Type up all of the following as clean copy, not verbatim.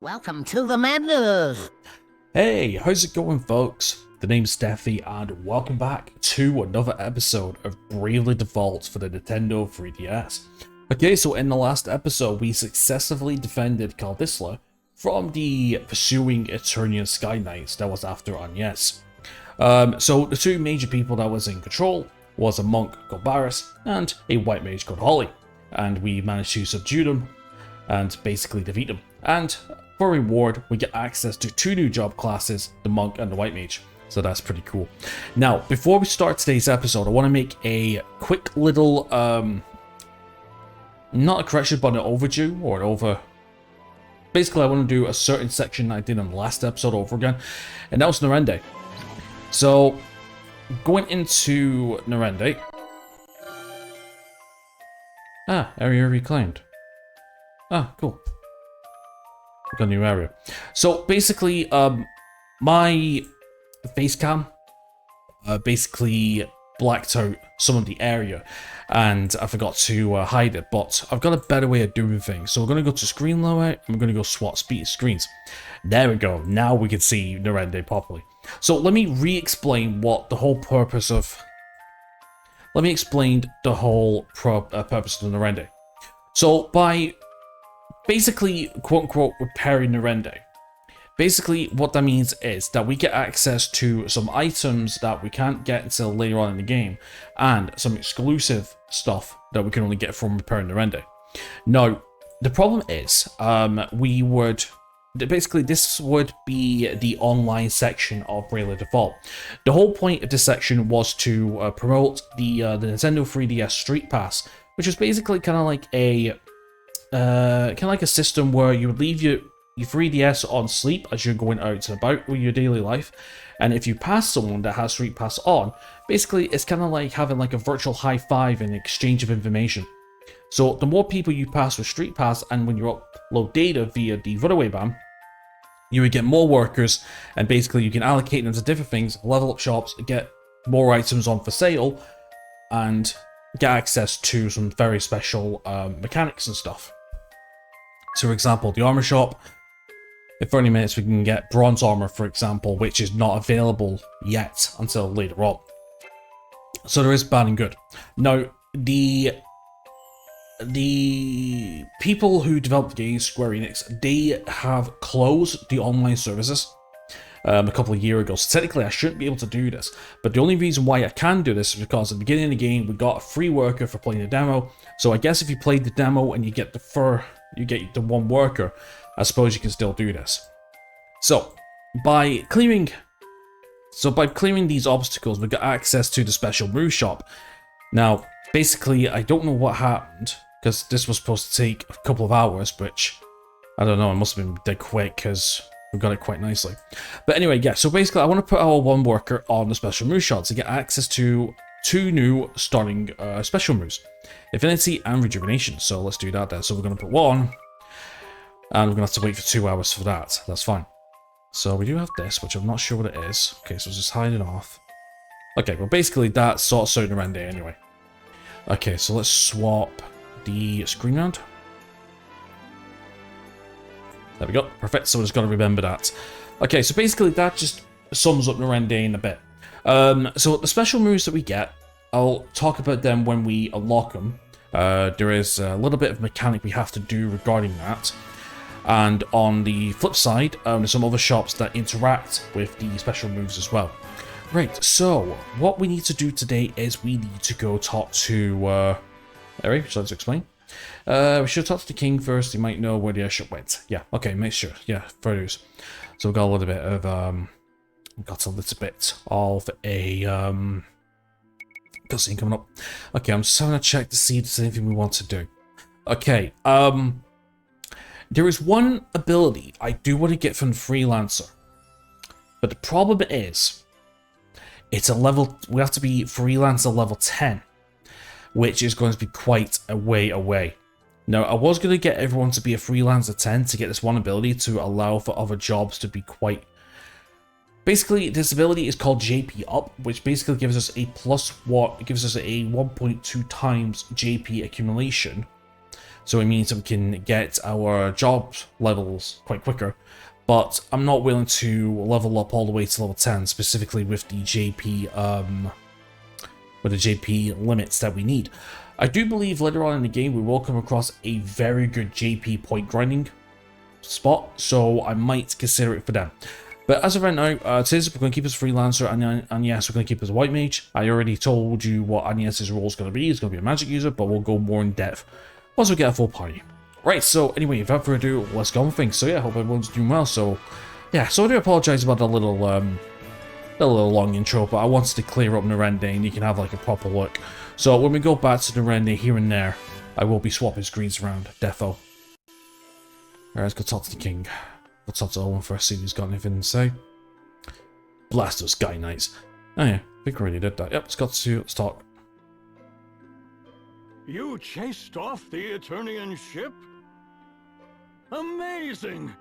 Welcome to the madness! Hey, how's it going, folks? The name's Steffi, and welcome back to another episode of Bravely Default for the Nintendo 3DS. Okay, so in the last episode, we successfully defended Caldisla from the pursuing Eternian Sky Knights that was after Agnes. So the two major people that was in control was a monk called Barris and a white mage called Holly, and we managed to subdue them and basically defeat them. And for reward, we get access to two new job classes, the monk and the white mage. So that's pretty cool. Now, before we start today's episode, I want to make a quick little, not a correction, but an overdue, or an over... Basically, I want to do a certain section I did in the last episode over again, and that was Narende. So, going into Narende... area reclaimed. Cool. Got a new area. So basically, my face cam basically blacked out some of the area, and I forgot to hide it. But I've got a better way of doing things. So we're gonna go to screen lower, and we're gonna go swap speed screens. There we go. Now we can see Narende properly. So let me re-explain what the whole purpose of. Let me explain the whole purpose of the Narende. So by basically, quote-unquote, repairing Narende. Basically, what that means is that we get access to some items that we can't get until later on in the game, and some exclusive stuff that we can only get from repairing Narende. Now, the problem is, basically, this would be the online section of Bravely Default. The whole point of this section was to promote the Nintendo 3DS Street Pass, which was basically kind of like a system where you would leave your 3DS on sleep as you're going out and about with your daily life, and if you pass someone that has Street Pass on, basically it's kind of like having like a virtual high five and exchange of information. So the more people you pass with Street Pass, and when you upload data via the Runaway Ban, you would get more workers, and basically you can allocate them to different things, level up shops, get more items on for sale, and get access to some very special mechanics and stuff. So, for example, the armor shop, in 30 minutes we can get bronze armor, for example, which is not available yet until later on. So there is bad and good. Now, the people who developed the game, Square Enix, they have closed the online services a couple of years ago. So technically I shouldn't be able to do this, but the only reason why I can do this is because at the beginning of the game we got a free worker for playing the demo. So I guess if you played the demo and you get the one worker, I suppose you can still do this. So by clearing these obstacles, we got access to the special move shop. Now basically I don't know what happened, because this was supposed to take a couple of hours, which I don't know, it must have been dead quick because we got it quite nicely. But anyway, yeah, so basically I want to put our one worker on the special move shot to get access to two new starting special moves, Affinity and Rejuvenation. So let's do that then. So we're going to put one, and we're going to have to wait for 2 hours for that. That's fine. So we do have this, which I'm not sure what it is. Okay, so just hide it off. Okay, well basically that sorts out Narende anyway. Okay, so let's swap the screen round. There we go, perfect, so we just got to remember that. Okay, so basically that just sums up Narende in a bit. So the special moves that we get, I'll talk about them when we unlock them. There is a little bit of mechanic we have to do regarding that. And on the flip side, there's some other shops that interact with the special moves as well. Right, so what we need to do today is we need to go talk to... Larry, would you like to explain? We should talk to the king first. He might know where the airship went. Yeah, okay, make sure. Yeah, fair news. So we've got a little bit of cutscene coming up. Okay, I'm just having to check to see if there's anything we want to do. Okay, there is one ability I do want to get from Freelancer, but the problem is it's a level. We have to be Freelancer level 10. Which is going to be quite a way away. Now, I was going to get everyone to be a Freelancer 10 to get this one ability to allow for other jobs to be quite... Basically, this ability is called JP Up, which basically gives us a gives us a 1.2 times JP accumulation so it means that we can get our job levels quite quicker. But I'm not willing to level up all the way to level 10, specifically with the JP limits that we need. I do believe later on in the game we will come across a very good JP point grinding spot, so I might consider it for them. But as of right now, it says we're going to keep as a freelancer, and yes, we're going to keep as a white mage. I already told you what Agnes's role is going to be. He's going to be a magic user, but we'll go more in depth once we get a full party. Right, so anyway, without further ado, let's go on with things. So yeah, I hope everyone's doing well. So yeah, so I do apologize about the little long intro, but I wanted to clear up Narende and you can have like a proper look. So when we go back to Narende here and there, I will be swapping screens around. Defo. Alright, let's go talk to the king. We'll talk to Owen first, see if he's got anything to say. Blast those Sky Knights. Oh yeah, I think we already did that. Yep, let's talk. You chased off the Eternian ship? Amazing!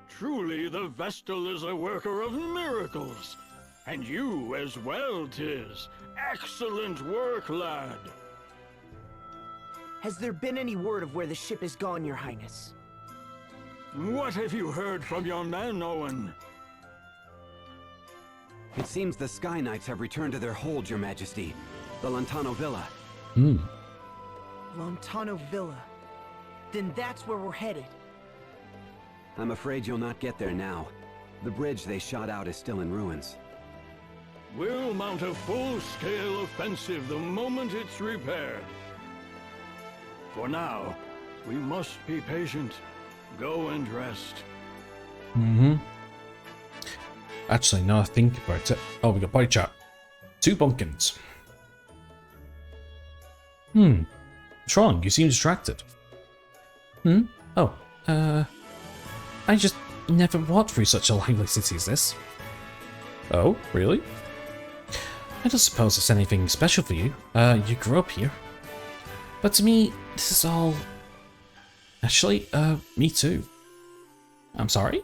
Truly the Vestal is a worker of miracles. And you as well, 'tis. Excellent work, lad. Has there been any word of where the ship is gone, Your Highness? What have you heard from your man, Owen? It seems the Sky Knights have returned to their hold, Your Majesty. The Lantano Villa. Lantano Villa. Then that's where we're headed. I'm afraid you'll not get there now. The bridge they shot out is still in ruins. We'll mount a full-scale offensive the moment it's repaired. For now, we must be patient. Go and rest. Actually, now I think about it. Oh, we got party chat. 2 pumpkins. What's wrong? You seem distracted. Oh, I just never walked through such a lively city as this. Oh, really? I don't suppose it's anything special for you. You grew up here. But to me, this is all... Actually, me too. I'm sorry?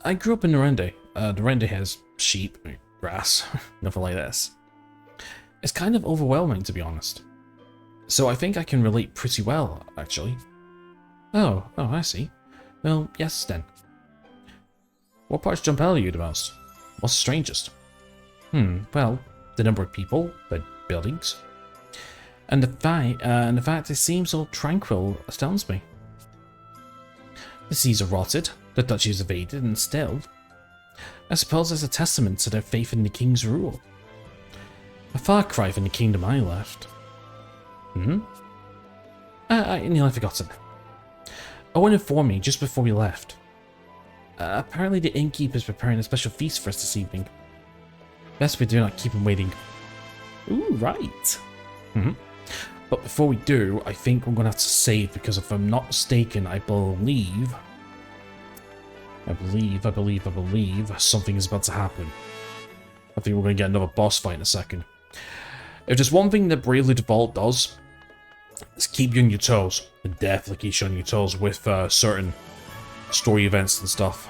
I grew up in Narende. Narende has sheep, grass, nothing like this. It's kind of overwhelming, to be honest. So I think I can relate pretty well, actually. Oh, I see. Well, yes then. What parts jump out at you the most? What's the strangest? Well, the number of people, the buildings, and the fact it seems so tranquil astounds me. The seas are rotted, the duchies evaded, and still, I suppose it's a testament to their faith in the king's rule. A far cry from the kingdom I left. I nearly forgotten. Owen informed me just before we left. Apparently the innkeeper's preparing a special feast for us this evening. Best we do not keep him waiting. Ooh, right. But before we do, I think we're going to have to save, because if I'm not mistaken, I believe something is about to happen. I think we're going to get another boss fight in a second. If there's one thing that Bravely Default does, it's keep you on your toes. It definitely keeps you on your toes with certain story events and stuff.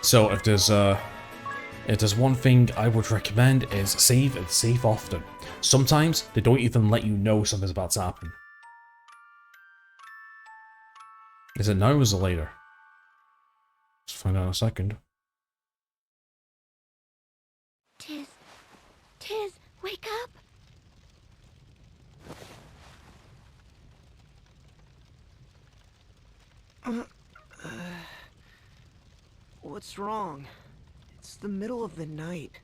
So if there's one thing I would recommend, is save and save often. Sometimes they don't even let you know something's about to happen. Is it now or is it later? Let's find out in a second. Tiz, wake up! What's wrong? It's the middle of the night.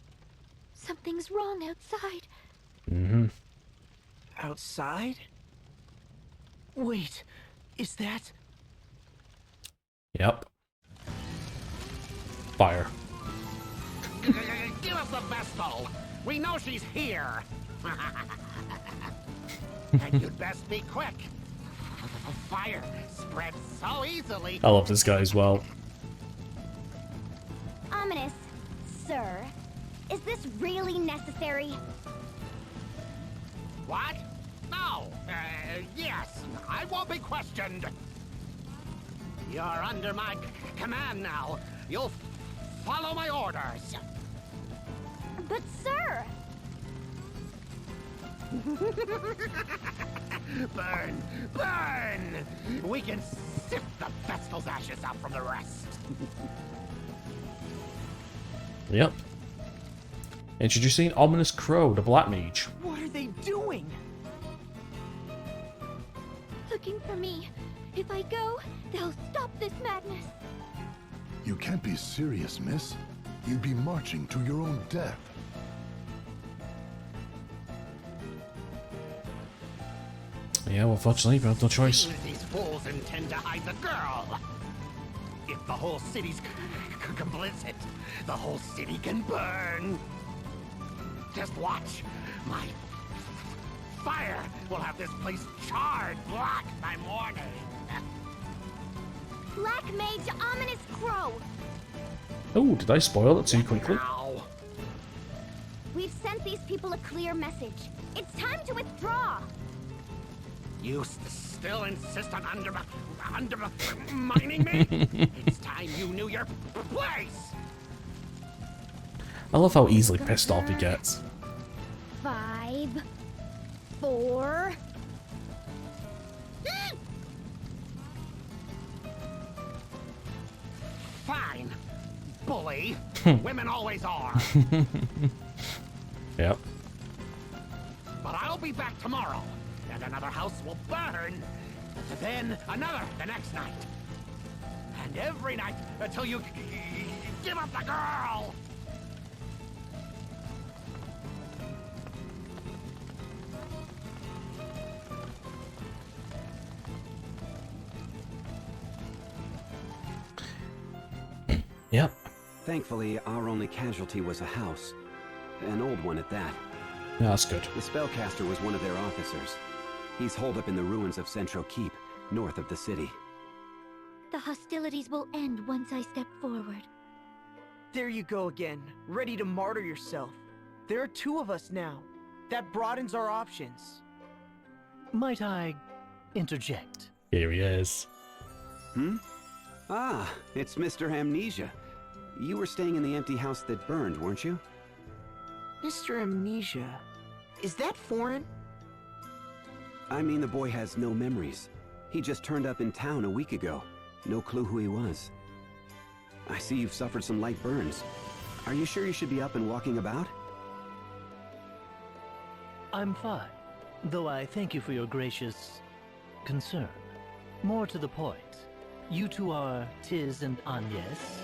Something's wrong outside. Outside? Wait, is that... Yep. Fire. Give us the Vestal! We know she's here! And you'd best be quick. Fire spreads so easily. I love this guy as well. Ominous, sir. Is this really necessary? What? No. Yes. I won't be questioned. You're under my command now. You'll follow my orders. But sir! Burn! Burn! We can sift the Vestal's ashes out from the rest. Yep. Introducing Ominous Crow, the Black Mage. What are they doing? Looking for me. If I go, they'll stop this madness. You can't be serious, miss. You'd be marching to your own death. Yeah, well, fortunately, we have no choice. These fools intend to hide the girl. If the whole city's complicit, the whole city can burn. Just watch. My fire will have this place charred black by morning. Black Mage Ominous Crow. Oh, did I spoil it too quickly? Now. We've sent these people a clear message. It's time to withdraw. You still insist on undermining me? It's time you knew your place. I love how easily pissed off he gets. 5, 4. Fine, bully. Women always are. Yep. But I'll be back tomorrow, and another house will burn. Then another the next night. And every night until you give up the girl. Yep. Thankfully, our only casualty was a house. An old one at that. Yeah, that's good. The spellcaster was one of their officers. He's holed up in the ruins of Central Keep, north of the city. The hostilities will end once I step forward. There you go again, ready to martyr yourself. There are 2 of us now. That broadens our options. Might I interject? Here he is. Ah, it's Mr. Amnesia. You were staying in the empty house that burned, weren't you? Mr. Amnesia, is that foreign? I mean, the boy has no memories. He just turned up in town a week ago. No clue who he was. I see you've suffered some light burns. Are you sure you should be up and walking about? I'm fine, though I thank you for your gracious concern. More to the point, you two are Tiz and Agnes,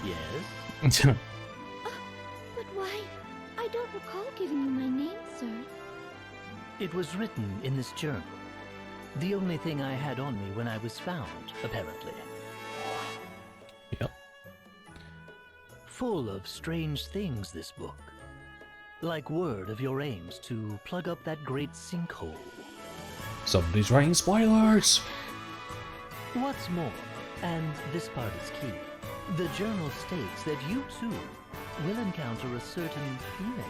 yes? But why? I don't recall giving you my name, sir. It was written in this journal. The only thing I had on me when I was found, apparently. Yep. Full of strange things, this book. Like word of your aims to plug up that great sinkhole. Somebody's writing spoilers! What's more, and this part is key, the journal states that you too will encounter a certain female.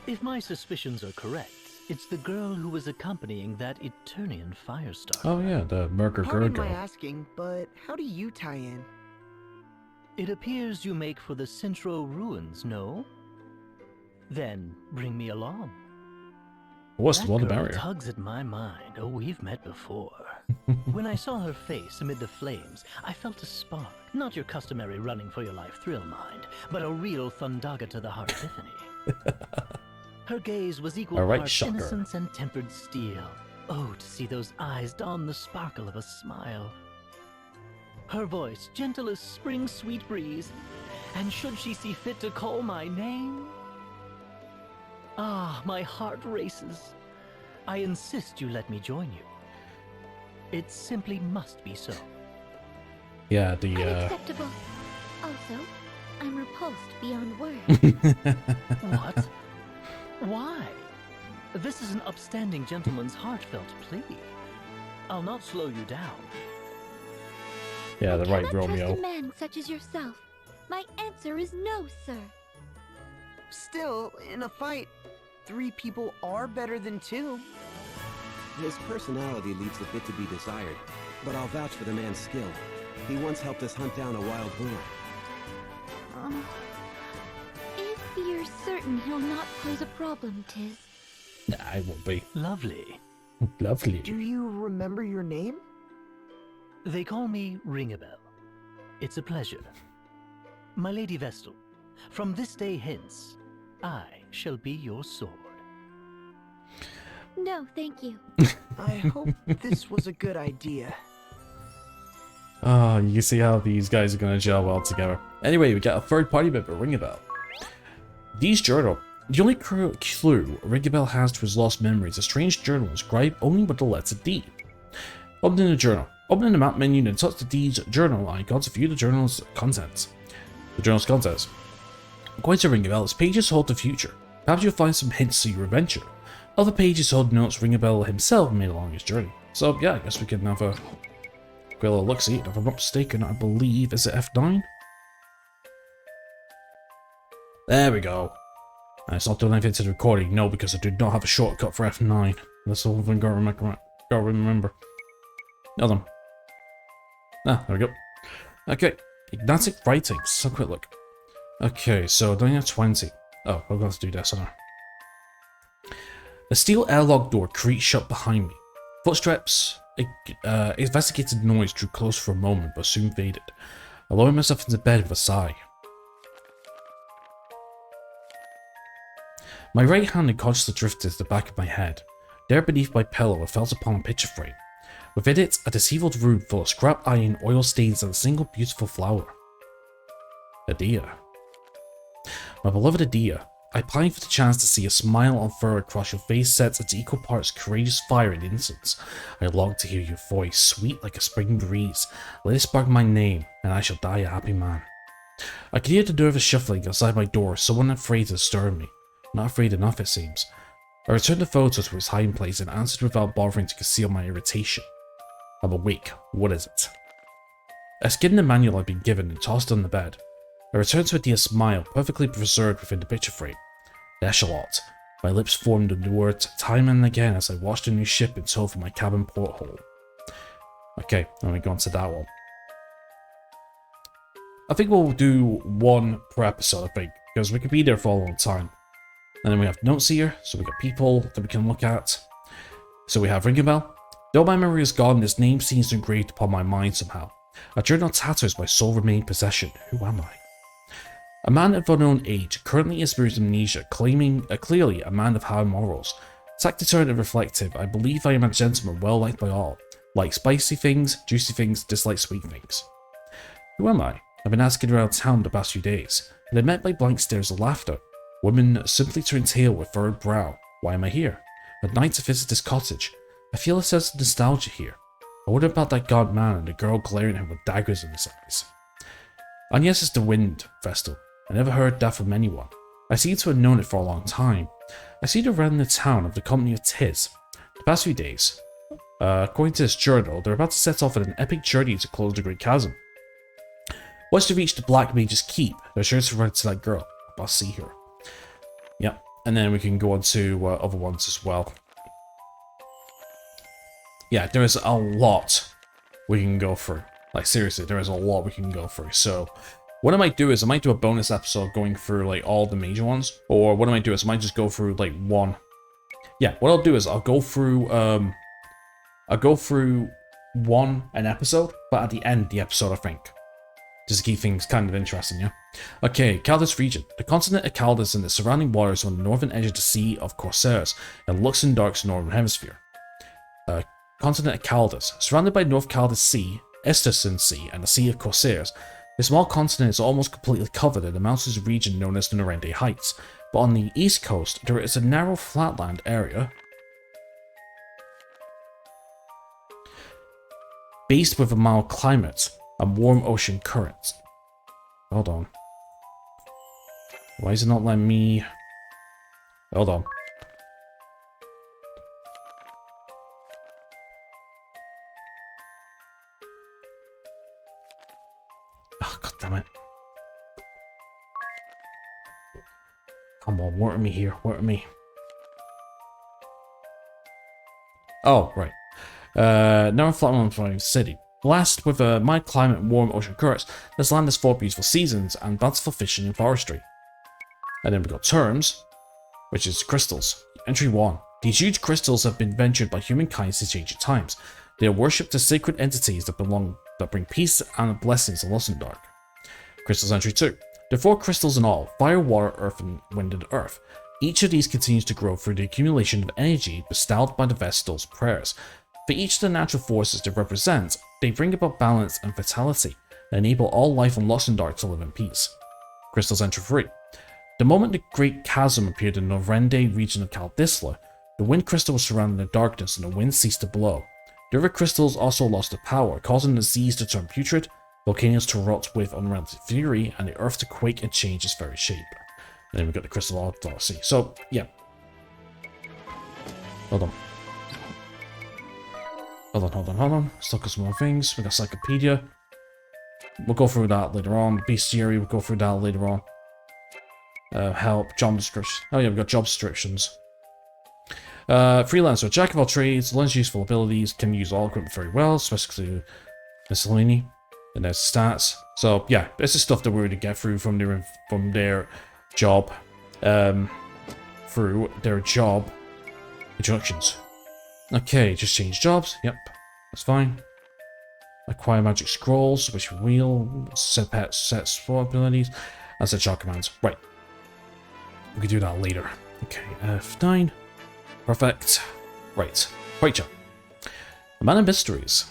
If my suspicions are correct, it's the girl who was accompanying that Eternian Firestar. Oh yeah, the Murker Pardon my Gurgo. asking, but how do you tie in? It appears you make for the Centro ruins, no? Then bring me along. What's That the water girl barrier? tugs at my mind. Oh, we've met before. When I saw her face amid the flames, I felt a spark. Not your customary running for your life thrill mind, but a real Thundaga to the heart epiphany. Her gaze was equal All right, parts shocker. innocence and tempered steel. Oh, to see those eyes don the sparkle of a smile. Her voice gentle as spring's sweet breeze, and should she see fit to call my name? Ah, my heart races. I insist you let me join you. It simply must be so. Yeah, the Unacceptable. Also, I'm repulsed beyond words. What? Why? This is an upstanding gentleman's heartfelt plea. I'll not slow you down. yeah, the right Cannot trust Romeo. a man such as yourself. My answer is no, sir. Still, in a fight, 3 people are better than 2. His personality leaves a bit to be desired, but I'll vouch for the man's skill. He once helped us hunt down a wild boar. If you're certain he'll not pose a problem, Tiz, Nah, I won't be. Lovely. Lovely. Do you remember your name? They call me Ringabel. It's a pleasure. My Lady Vestal, from this day hence, I shall be your sword. No, thank you. I hope this was a good idea. Oh, you can see how these guys are going to gel well together. Anyway, we got a third party member, Ringabel. Dee's journal. The only clue Ringabel has to his lost memory is a strange journal inscribed only with the letter D. Opening the journal. Opening the map menu and touch the Dee's journal icon to view the journal's contents. The journal's contents. According to Ringabel, its pages hold the future. Perhaps you'll find some hints to your adventure. Other pages hold notes Ringabel himself made along his journey. So yeah, I guess we can have a quick little look-see. If I'm not mistaken, I believe, is it F9? There we go. And it's not doing anything to the recording, no, because I do not have a shortcut for F9. That's the whole thing gotta remember. Hold on. Ah, there we go. Okay, Ignatic writing. Let's have a quick look. Okay, so don't have 20. Oh, we're going to do this, aren't I? The steel airlock door creaked shut behind me. Footsteps, investigated noise drew close for a moment, but soon faded. I lowered myself into bed with a sigh. My right hand unconsciously drifted to the back of my head. There beneath my pillow I felt upon a picture frame. Within it, a disheveled room full of scrap iron, oil stains, and a single beautiful flower. Adia. My beloved Adia, I pined for the chance to see a smile unfurl across your face set its equal parts courageous fire and innocence. I longed to hear your voice, sweet like a spring breeze. Let it spark my name, and I shall die a happy man. I could hear the nervous shuffling outside my door, someone afraid to disturb me. Not afraid enough, it seems. I returned the photo to its hiding place and answered without bothering to conceal my irritation. I'm awake. What is it? I skimmed the manual I'd been given and tossed on the bed. I returned to Adia's smile, perfectly preserved within the picture frame. The echelot. My lips formed the words time and again as I watched the new ship in tow from my cabin porthole. Okay, let me go on to that one. I think we'll do one per episode, I think, because we could be there for a long time. And then we have notes here, so we got people that we can look at. So we have Ringabel. Though my memory is gone, this name seems engraved upon my mind somehow. A journal tatters my sole remaining possession. Who am I? A man of unknown age, currently experiencing amnesia, claiming clearly a man of high morals. Taciturn and reflective, I believe I am a gentleman well liked by all. Like spicy things, juicy things, dislike sweet things. Who am I? I've been asking around town the past few days, and I met by blank stares of laughter. Women simply turn tail with furrowed brow. Why am I here? At night to visit this cottage. I feel a sense of nostalgia here. I wonder about that god man and the girl glaring at him with daggers in his eyes. And yes, it's the wind, Vestal. I never heard that from anyone. I seem to have known it for a long time. I see it around the town of the company of Tiz. The past few days, according to this journal, they're about to set off on an epic journey to close the Great Chasm. Once they reach the Black Mage's Keep, they're sure to run into that girl. I'll see her. Yep, and then we can go on to other ones as well. Yeah, there is a lot we can go through. Like, seriously, there is a lot we can go through. So, what I might do is I might do a bonus episode going through, like, all the major ones. Or what I might do is I might just go through, like, one. Yeah, what I'll do is I'll go through one an episode, but at the end of the episode, I think. Just to keep things kind of interesting, yeah? Okay, Kaldis region. The continent of Kaldis and the surrounding waters on the northern edge of the Sea of Corsairs in Luxembourg's northern hemisphere. Continent of Kaldis. Surrounded by North Kaldis Sea, Estersen Sea, and the Sea of Corsairs, the small continent is almost completely covered in the mountainous region known as the Norende Heights, but on the east coast there is a narrow flatland area based with a mild climate and warm ocean currents. Hold on. Why is it not letting me... Hold on. Oh, God damn it. Come on, work with me here, work with me. Oh, right. Now flatland from city. Blessed with a mild climate and warm ocean currents, this land has 4 beautiful seasons and bountiful fishing and forestry. And then we've got terms, which is crystals. Entry 1. These huge crystals have been ventured by humankind since ancient times. They are worshipped as sacred entities that bring peace and blessings to Lost and Dark. Crystals entry 2. There are 4 crystals in all: fire, water, earth, and wind and earth. Each of these continues to grow through the accumulation of energy bestowed by the Vestal's prayers. For each of the natural forces they represent, they bring about balance and vitality, and enable all life on Lost and Dark to live in peace. Crystals entry 3. The moment the Great Chasm appeared in the Norrende region of Kaldisla, the wind crystal was surrounded in darkness and the wind ceased to blow. The other crystals also lost their power, causing the seas to turn putrid, volcanoes to rot with unrelenting fury, and the earth to quake and change its very shape. And then we've got the Crystal Orthodoxy. So, yeah. Hold on. Hold on. Let's look at some more things. We got Cyclopedia. We'll go through that later on. Bestiary, we'll go through that later on. Help, job descriptions. Oh yeah, we've got job descriptions. Freelancer, jack of all trades, learns useful abilities, can use all equipment very well, especially miscellany. And there's stats. So yeah, this is stuff that we're going to get through from their job, through their job introductions. Okay, just change jobs. Yep, that's fine. Acquire magic scrolls, which wheel, set sport abilities, and set shot commands. Right. We can do that later. Okay, F9. Perfect. Right. Preacher. A man of mysteries.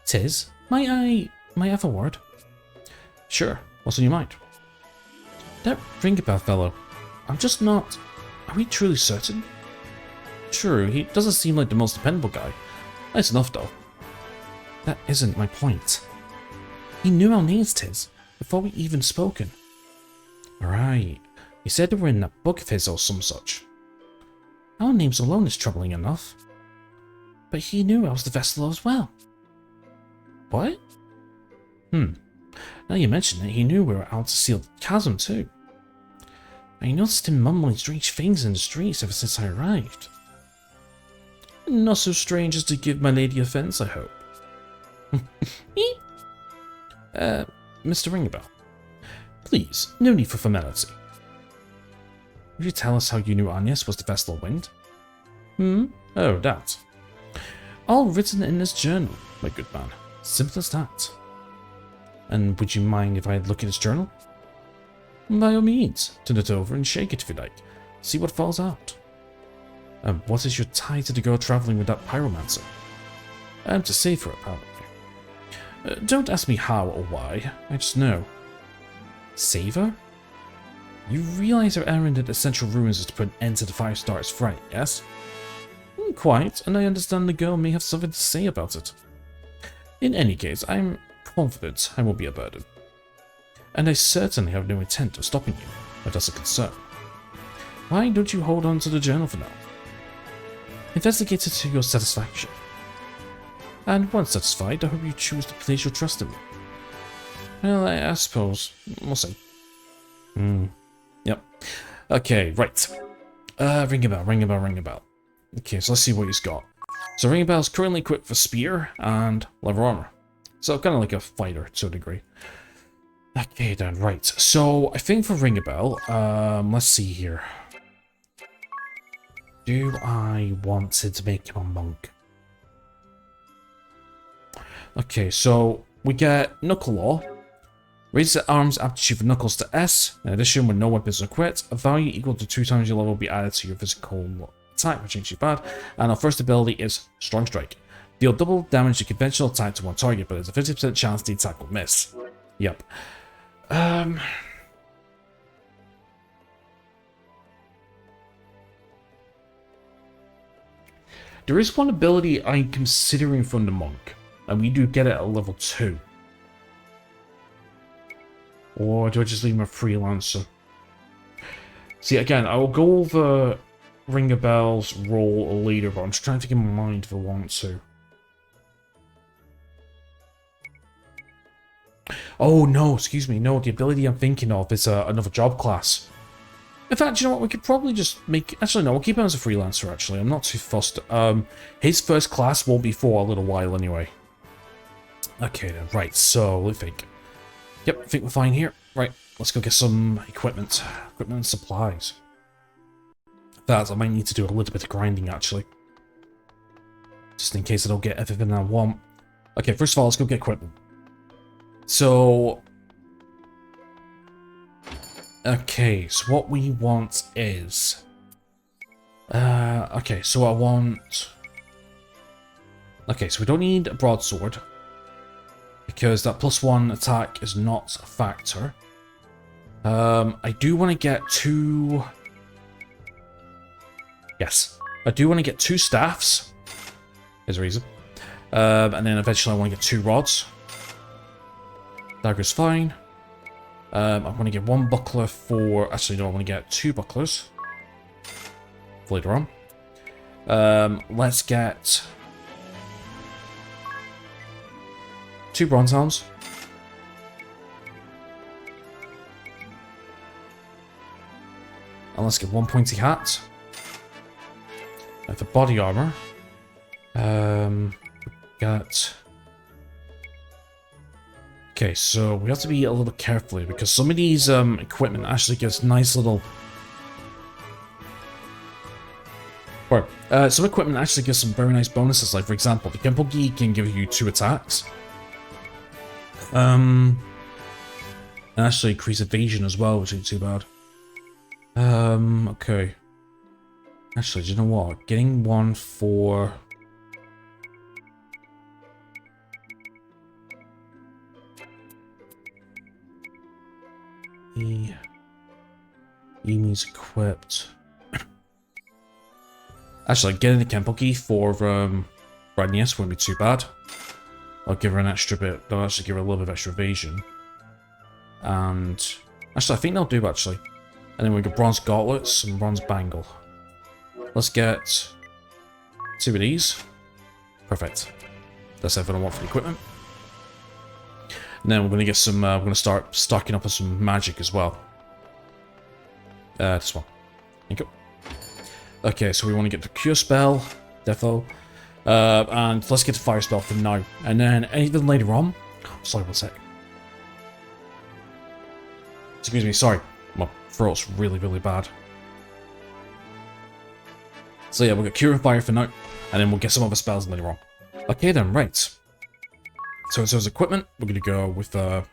Tis, might I have a word? Sure. What's on your mind? That Ringabell fellow. I'm just not... Are we truly certain? True, he doesn't seem like the most dependable guy. Nice enough, though. That isn't my point. He knew our names, Tis, before we even spoken. Right. He said they were in that book of his or some such. Our names alone is troubling enough. But he knew I was the Vestal as well. What? Now you mention it, he knew we were out to seal the chasm too. I noticed him mumbling strange things in the streets ever since I arrived. Not so strange as to give my lady offense, I hope. Mr. Ringabell. Please, no need for formality. Would you tell us how you knew Agnes was the Vestal Wind? Oh, that. All written in this journal, my good man. Simple as that. And would you mind if I look at his journal? By all means. Turn it over and shake it if you like. See what falls out. What is your tie to the girl travelling with that pyromancer? I'm to save her, apparently. Don't ask me how or why. I just know. Save her? You realize her errand at the Central Ruins is to put an end to the 5 Stars Fright, yes? Quite, and I understand the girl may have something to say about it. In any case, I'm confident I won't be a burden. And I certainly have no intent of stopping you, if that's a concern. Why don't you hold on to the journal for now? Investigate it to your satisfaction. And once satisfied, I hope you choose to place your trust in me. Well, I suppose. We'll see. Yep. Okay, right. Ring a bell. Okay, so let's see what he's got. So Ringabell is currently equipped for spear and leather armor. So kind of like a fighter to a degree. Okay then, right. So I think for Ringabell, let's see here. Do I want to make him a monk? Okay, so we get Knuckle Law. Raises the arms aptitude for Knuckles to S. In addition, when no weapons are equipped, a value equal to 2 times your level will be added to your physical attack, which ain't too bad. And our first ability is Strong Strike. Deal double damage to conventional attack to one target, but there's a 50% chance the attack will miss. Yep. There is one ability I'm considering from the monk, and we do get it at level 2. Or do I just leave him a freelancer? See, again, I will go over Ringabell's role later, but I'm just trying to get my mind if I want to. Oh, no, excuse me. No, the ability I'm thinking of is another job class. In fact, you know what? We could probably just make... Actually, no, we'll keep him as a freelancer, actually. I'm not too fussed. His first class won't be for a little while, anyway. Okay, then. Right, so, let me think. Yep, I think we're fine here. Right, let's go get some equipment. Equipment and supplies. that, I might need to do a little bit of grinding, actually. Just in case I don't get everything I want. Okay, first of all, let's go get equipment. So... okay, so what we want is... okay, so I want... okay, so we don't need a broadsword. Because that +1 attack is not a factor. I do want to get 2... yes. I do want to get 2 staffs. There's a reason. And then eventually I want to get 2 rods. Dagger's fine. I want to get 1 buckler for... actually, no, I want to get 2 bucklers. Later on. Let's get... 2 bronze helms. And let's get 1 pointy hat. And for body armor, got... okay, so we have to be a little bit careful here, because some of these equipment actually gives nice little... or, some equipment actually gives some very nice bonuses, like for example, the Kenpogi can give you 2 attacks. And actually increase evasion as well, which ain't too bad. Okay. Actually, do you know what? Getting 1 for... Emi's equipped. Actually, getting the Kenpogi for Ranius wouldn't be too bad. I'll give her an extra bit. I'll actually give her a little bit of extra evasion. And actually, I think they'll do actually. And then we got bronze gauntlets and bronze bangle. Let's get 2 of these. Perfect. That's everything I want for the equipment. And then we're going to get some. We're going to start stocking up on some magic as well. This one. Thank you. Okay, so we want to get the cure spell, defo, and let's get the fire spell for now. And then anything later on. Sorry, one sec. Excuse me. Sorry, my throat's really, really bad. So yeah, we'll get cure and fire for now, and then we'll get some other spells later on. Okay then, right. So as equipment, we're gonna go with yeah.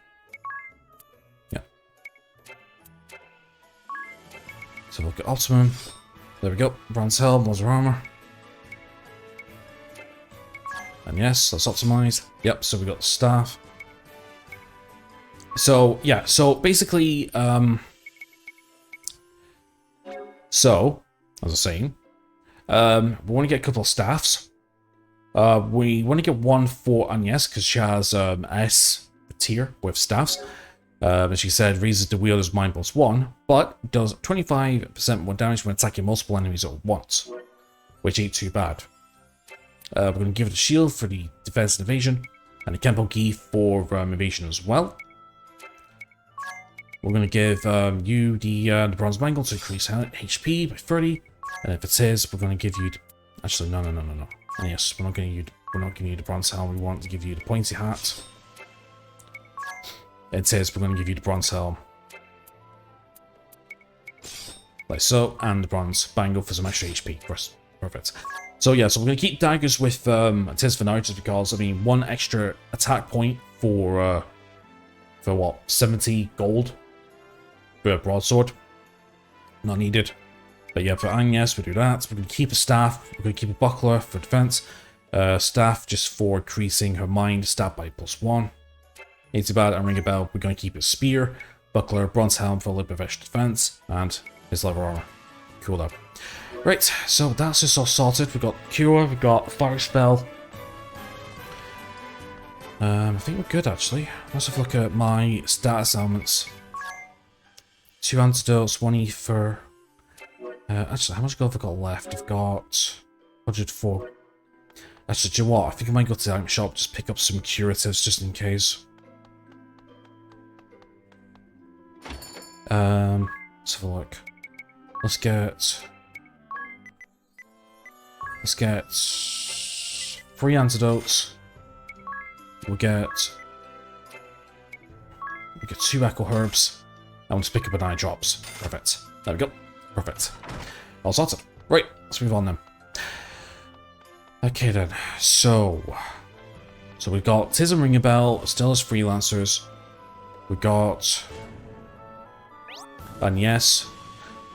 So we'll get optimum. There we go. Bronze helm, laser armor. And yes, that's optimized. Yep, so we got the staff. So yeah, so basically, so as I was saying, we want to get a couple of staffs. We want to get 1 for Agnes because she has S tier with staffs. And she said raises the wielder's mind +1, but does 25% more damage when attacking multiple enemies at once, which ain't too bad. We're going to give it a shield for the defense and evasion, and a Kenpogi for evasion as well. We're going to give you the bronze bangle to increase HP by 30, and if it says we're going to give you actually no. And yes, we're not giving you the bronze helm. We want to give you the pointy hat. It says we're going to give you the bronze helm, like so, and the bronze bangle for some extra HP. Perfect. So yeah, so we're going to keep daggers with Tiz for now, just because I mean 1 extra attack point for what 70 gold for a broadsword, not needed. But yeah, for Agnes, we do that. We're going to keep a staff. We're going to keep a buckler for defense. Staff just for increasing her mind stat by +1. Ain't too bad. And ring a bell. We're going to keep a spear, buckler, bronze helm for a little bit of extra defense, and his leather armor. Cool though. Right, so that's just all sorted. We've got cure. We've got fire spell. I think we're good actually. Let's have a look at my status elements. 2 antidotes, 1 ether. Actually, how much gold have I got left? I've got 104. Actually, do you know what? I think I might go to the item shop, just pick up some curatives just in case. Let's have a look. Let's get 3 antidotes. We'll get 2 echo herbs. And we'll just pick up an eye drops. Perfect. There we go. Perfect. All sorted. Right, let's move on then. Okay then, so we've got Tism Ring a Bell, Stella's Freelancers, we got and yes.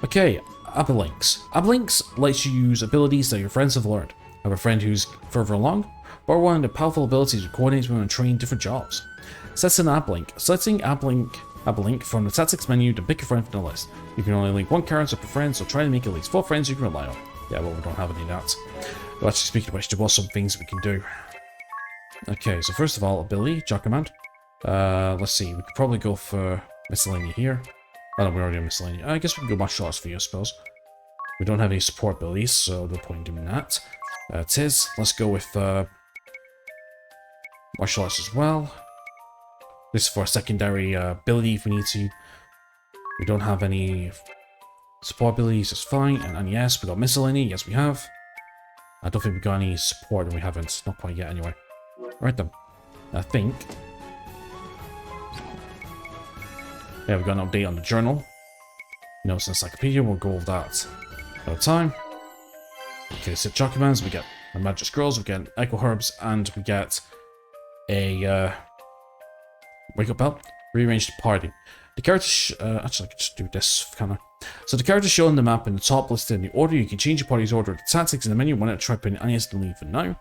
Okay, Abalinks. Abalinks lets you use abilities that your friends have learned. Have a friend who's further along, borrow one of the powerful abilities to coordinate with and train different jobs. Sets an Abalink. Selecting Abalink from the tactics menu to pick a friend from the list. You can only link one character per friend, so try to make at least 4 friends you can rely on. Yeah, well, we don't have any of that. But actually, speaking of which, there was some things we can do. Okay, so first of all, ability, Jock Command. Let's see, we could probably go for Miscellany here. Oh no, we're already on Miscellany. I guess we can go martial arts for you, I suppose. We don't have any support abilities, so no point in doing that. Tiz, let's go with martial arts as well. This is for a secondary ability if we need to. We don't have any support abilities, that's fine. And yes, we got Miscellany, yes we have. I don't think we got any support, and we haven't. Not quite yet, anyway. Right then. I think. Yeah, we got an update on the journal. Notes encyclopedia, we'll go over that another time. Okay, so Jock Commands, we get a Magic Scrolls, we get Echo Herbs, and we get a Wake Up Bell. Rearrange the party. The characters, actually I could just do this, kind of. So the characters shown on the map in the top listed in the order. You can change your party's order. The tactics in the menu, one at try putting Agnes to leave for now.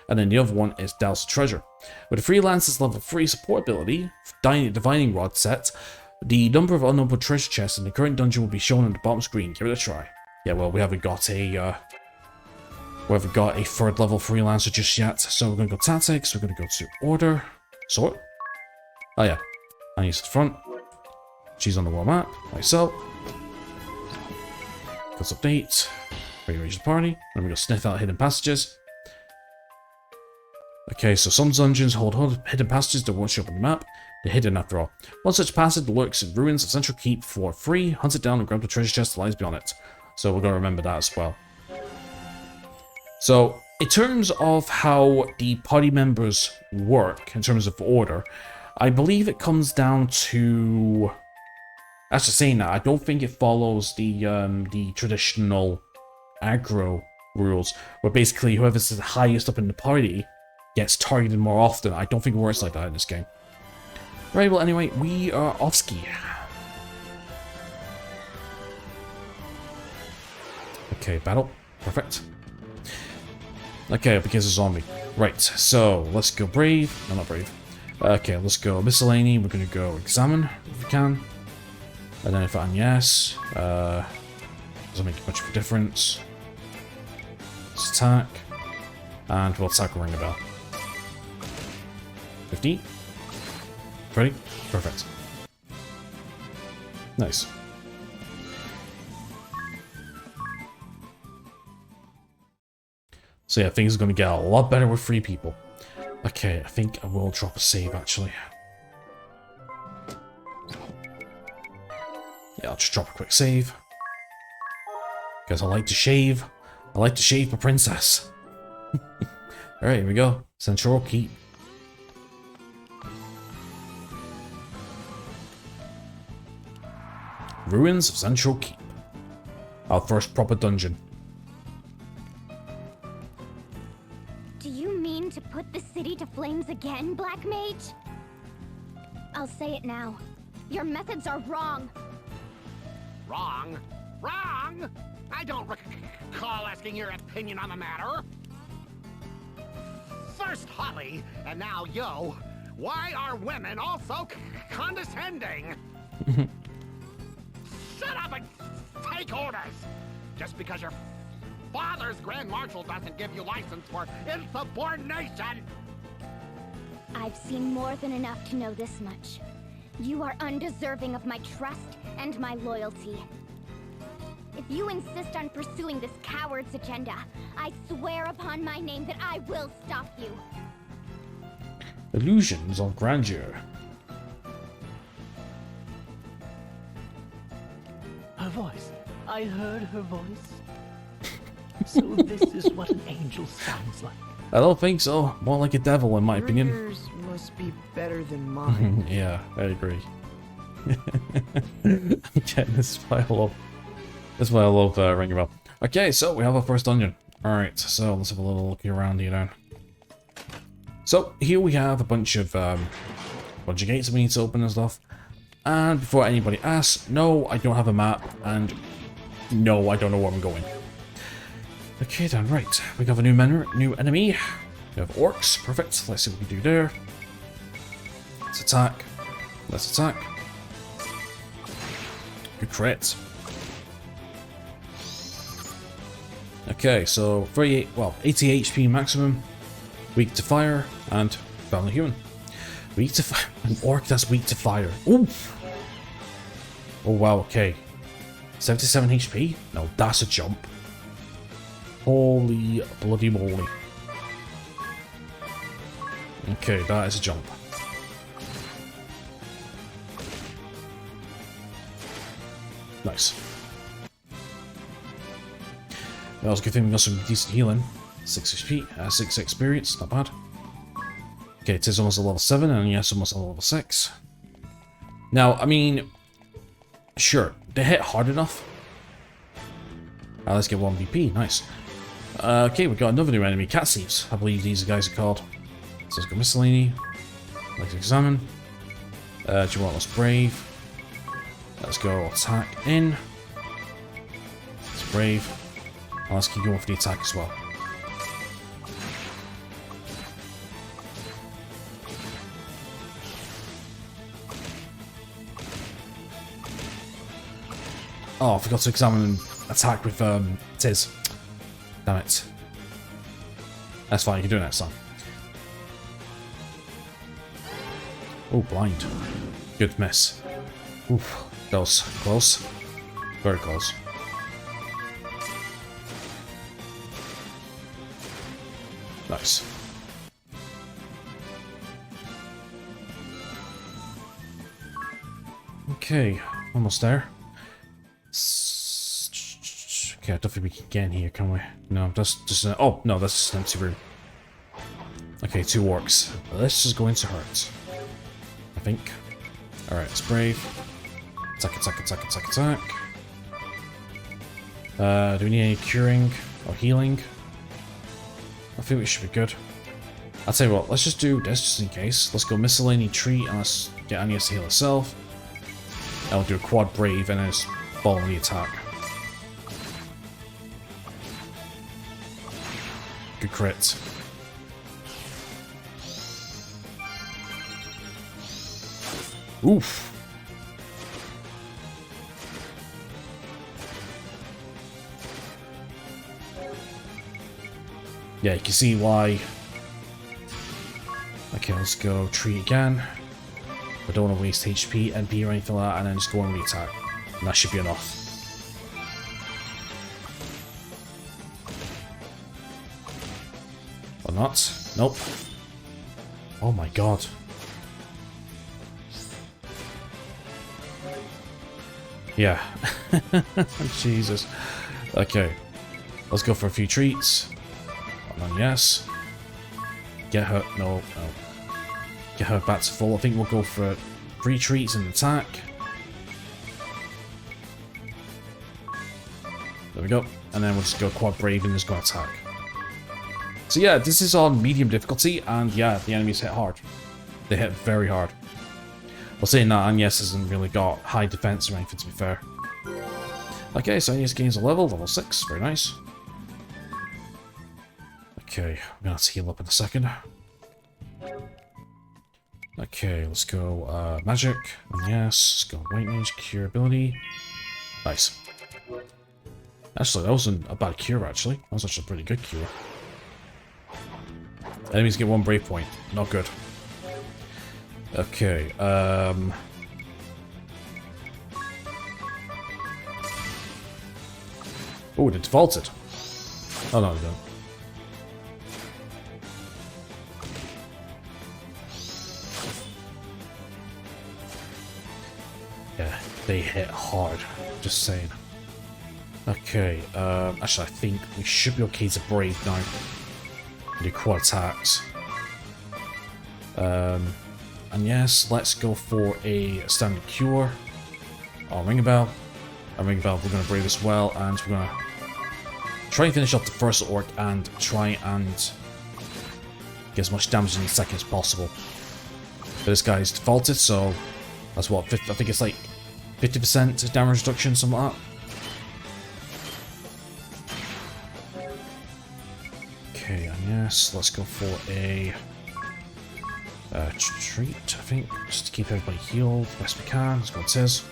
And then the other one is Douse Treasure. With the Freelancer's level 3 support ability, Divining Rod set, the number of unopened treasure chests in the current dungeon will be shown on the bottom screen. Give it a try. Yeah, well, we haven't got a 3rd level Freelancer just yet. So we're going to go Tactics, we're going to go to Order, Sort. Oh yeah, Agnes at the front. She's on the world map, like so. Let's update. Rearrange the party. And we go sniff out hidden passages. Okay, so some dungeons hold hidden passages that won't show up on the map. They're hidden after all. One such passage lurks in ruins of Central Keep for free. Hunt it down and grab the treasure chest that lies beyond it. So we're going to remember that as well. So, in terms of how the party members work, in terms of order, I believe it comes down to... Actually, saying that, I don't think it follows the traditional aggro rules, where basically whoever's the highest up in the party gets targeted more often. I don't think it works like that in this game. Right, well anyway, we are off ski. Okay, battle. Perfect. Okay, because it's a zombie. Right, so let's go Brave. No, not Brave. Okay, let's go Miscellany. We're going to go Examine, if we can. And then if I'm yes, doesn't make much of a difference. Let's attack. And we'll attack Ring a Bell. 15. Ready? Perfect. Nice. So yeah, things are going to get a lot better with 3 people. Okay, I think I will drop a save actually. Yeah, I'll just drop a quick save. Because I like to shave. I like to shave my princess. Alright, here we go. Central Keep. Ruins of Central Keep. Our first proper dungeon. Do you mean to put the city to flames again, Black Mage? I'll say it now. Your methods are wrong. Wrong? Wrong? I don't recall asking your opinion on the matter. First Holly, and now Yo. Why are women all so condescending? Shut up and take orders! Just because your father's Grand Marshal doesn't give you license for insubordination! I've seen more than enough to know this much. You are undeserving of my trust and my loyalty. If you insist on pursuing this coward's agenda, I swear upon my name that I will stop you. Illusions of grandeur. Her voice. I heard her voice. So this is what an angel sounds like. I don't think so. More like a devil, in my opinion. Yours must be better than mine. Yeah, I agree. Okay, this is why I love Ring a Bell. Okay, so we have our first dungeon. Alright, so let's have a little look around here then. So here we have a bunch of gates that we need to open and stuff. And before anybody asks, no, I don't have a map, and no, I don't know where I'm going. Okay then, right. We have a new enemy. We have orcs, perfect. Let's see what we can do there. Let's attack. Let's attack. Good crit. Okay, so 80 HP maximum. Weak to fire, and family human. Weak to fire. An orc that's weak to fire. Oof. Oh wow, okay. 77 HP? No, that's a jump. Holy bloody moly. Okay, that is a jump. Nice. That was a good thing we got some decent healing. 6 HP, 6 experience, not bad. Okay, it is almost a level 7, and yes, almost a level 6. Now, I mean, sure, they hit hard enough. Let's get 1 BP, nice. Okay, we got another new enemy, cat thieves. I believe these guys are called. So let's go miscellany. Let's examine. Do you want us brave? Let's go attack in. It's brave. And let's keep going for the attack as well. Oh, I forgot to examine and attack with Tiz. Damn it. That's fine, you can do it next time. Oh, blind. Good miss. Oof, that was close. Very close. Nice. Okay, almost there. Okay, I don't think we can get in here, can we? No, that's just oh, no, that's just an empty room. Okay, 2 orcs. This is going to hurt. I think. Alright, it's brave. Attack, attack, attack, attack, attack. Do we need any curing or healing? I think we should be good. I'll tell you what, let's just do this just in case. Let's go miscellany treat and let's get Anya to heal herself. And we'll do a quad brave and then just follow the attack. Good crit. Oof. Yeah, you can see why. Okay, let's go treat again. I don't want to waste HP, NP or anything like that, and then just go on the attack. And that should be enough. Or not. Nope. Oh my god. Yeah. Jesus. Okay. Let's go for a few treats. And then yes. Get her. No, no. Get her back to full. I think we'll go for 3 treats and attack. There we go. And then we'll just go quad brave and just go attack. So yeah, this is on medium difficulty, and yeah, the enemies hit hard. They hit very hard. Well, saying that, Agnes hasn't really got high defense or anything, to be fair. Okay, so Agnes gains a level 6. Very nice. Okay, I'm gonna have to heal up in a second. Okay, let's go magic. And yes, let's go white mage, cure ability. Nice. Actually, that wasn't a bad cure, actually. That was actually a pretty good cure. Enemies get 1 brave point. Not good. Okay, oh, it defaulted. Oh no, it didn't. Yeah, they hit hard. Just saying. Okay, actually I think we should be okay to brave now. Do quad attacks. And yes, let's go for a standard cure. I'll ring a bell. I'll ring a bell, we're gonna brave as well, and we're gonna try and finish off the first orc and try and get as much damage in the second as possible. But this guy's defaulted, so that's what, 50, I think it's like 50% damage reduction, something like that. Okay, and yes, let's go for a treat, I think, just to keep everybody healed best we can. That's what it says.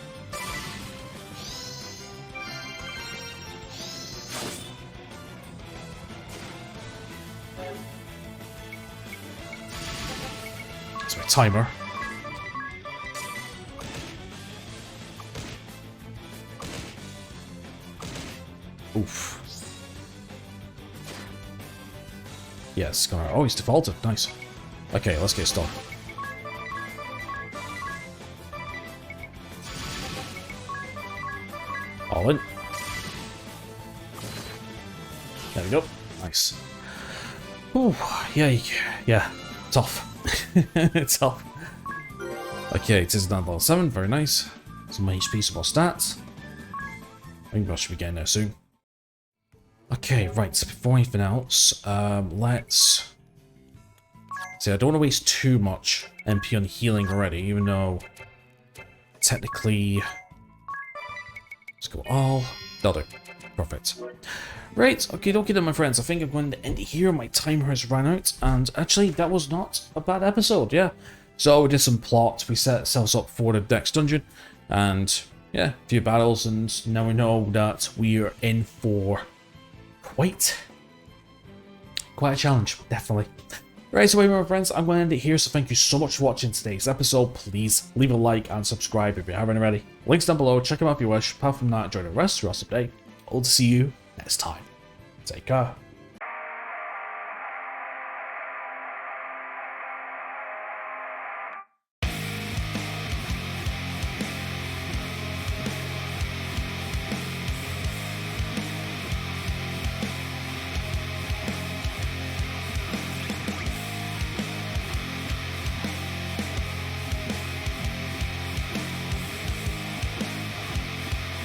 That's my timer. Oof. Yes, gonna. Oh, he's defaulted. Nice. Okay, let's get started. All in. There we go. Nice. Ooh, yeah. Tough. It's tough. Okay, it is now level 7. Very nice. Some HP, some more stats. I think I should be getting there soon. Okay, right, so before anything else, let's... See, I don't want to waste too much MP on healing already, even though... Technically... Let's go all... That'll do. Perfect. Right, okay, then my friends, I think I'm going to end it here. My timer has run out, and actually, that was not a bad episode, yeah. So, we did some plot, we set ourselves up for the next dungeon, and, yeah, a few battles, and now we know that we are in for... Quite a challenge, definitely. Right, so anyway, my friends, I'm going to end it here, so thank you so much for watching today's episode. Please leave a like and subscribe if you haven't already. Links down below, check them out if you wish. Apart from that, enjoy the rest of the day. Hope to see you next time. Take care.